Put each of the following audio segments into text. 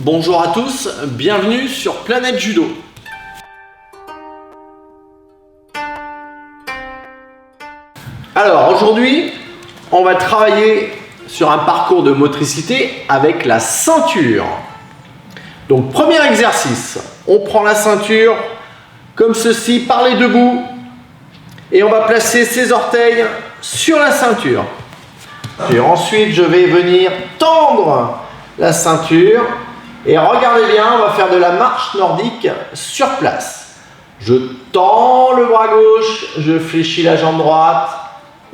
Bonjour à tous, bienvenue sur Planète Judo. Alors aujourd'hui, on va travailler sur un parcours de motricité avec la ceinture. Donc premier exercice, on prend la ceinture comme ceci par les deux bouts et on va placer ses orteils sur la ceinture. Et ensuite je vais venir tendre la ceinture et regardez bien, on va faire de la marche nordique sur place. Je tends le bras gauche, je fléchis la jambe droite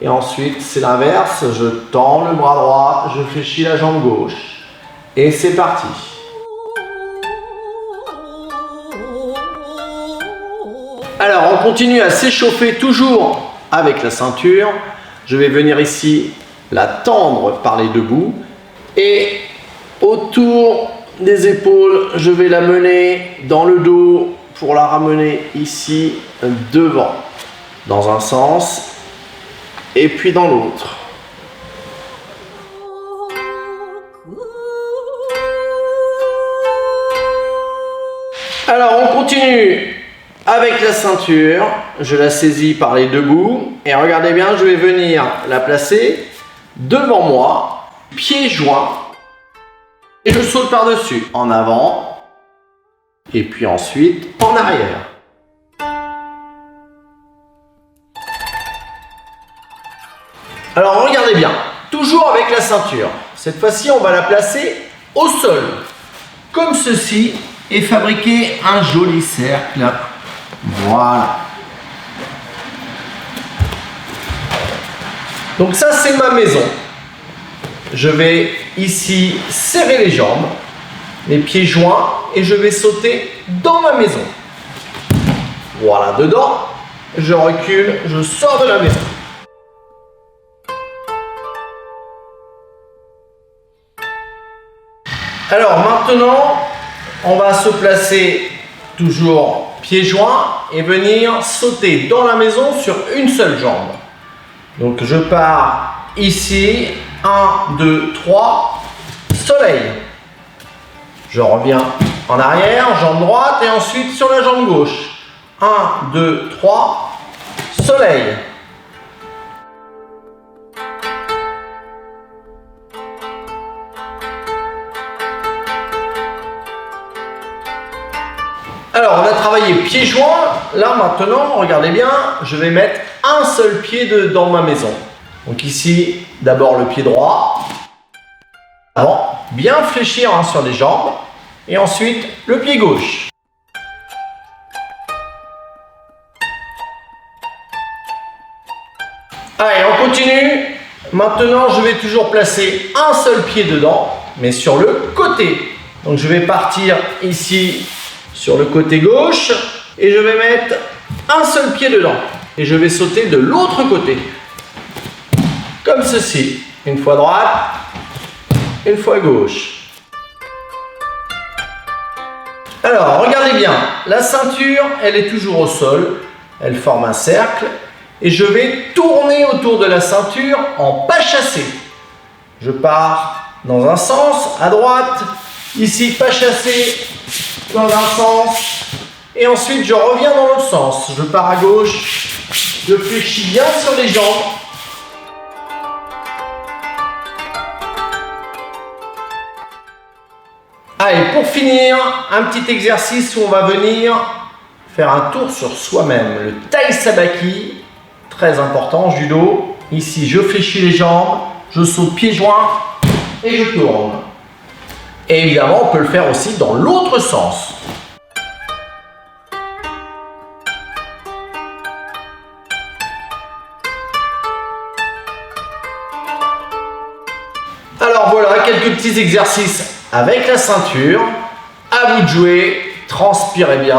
et ensuite c'est l'inverse, je tends le bras droit, je fléchis la jambe gauche et c'est parti. Alors on continue à s'échauffer toujours avec la ceinture. Je vais venir ici la tendre par les deux bouts et autour des épaules, je vais la mener dans le dos pour la ramener ici devant, dans un sens et puis dans l'autre. Alors on continue avec la ceinture, je la saisis par les deux bouts et regardez bien, je vais venir la placer devant moi, pieds joints. Et je saute par-dessus, en avant, et puis ensuite en arrière. Alors regardez bien, toujours avec la ceinture. Cette fois-ci, on va la placer au sol, comme ceci, et fabriquer un joli cercle. Voilà. Donc ça, c'est ma maison. Je vais ici serrer les jambes, les pieds joints et je vais sauter dans ma maison. Voilà, dedans, je recule, je sors de la maison. Alors maintenant, on va se placer toujours pieds joints et venir sauter dans la maison sur une seule jambe. Donc je pars ici. 1, 2, 3, soleil. Je reviens en arrière, jambe droite et ensuite sur la jambe gauche. 1, 2, 3, soleil. Alors, on a travaillé pieds joints. Là, maintenant, regardez bien, je vais mettre un seul pied dans ma maison. Donc ici, d'abord le pied droit, avant, bien fléchir sur les jambes, et ensuite le pied gauche. Allez, on continue. Maintenant, je vais toujours placer un seul pied dedans, mais sur le côté. Donc je vais partir ici sur le côté gauche, et je vais mettre un seul pied dedans. Et je vais sauter de l'autre côté. Comme ceci, une fois droite, une fois gauche. Alors, regardez bien, la ceinture, elle est toujours au sol, elle forme un cercle, et je vais tourner autour de la ceinture en pas chassé. Je pars dans un sens, à droite, ici pas chassé, dans un sens, et ensuite je reviens dans l'autre sens. Je pars à gauche, je fléchis bien sur les jambes, Allez, pour finir, un petit exercice où on va venir faire un tour sur soi-même. Le Tai Sabaki, très important, judo. Ici, je fléchis les jambes, je saute pieds joints et je tourne. Et évidemment, on peut le faire aussi dans l'autre sens. Alors voilà, quelques petits exercices avec la ceinture. À vous de jouer, transpirez bien.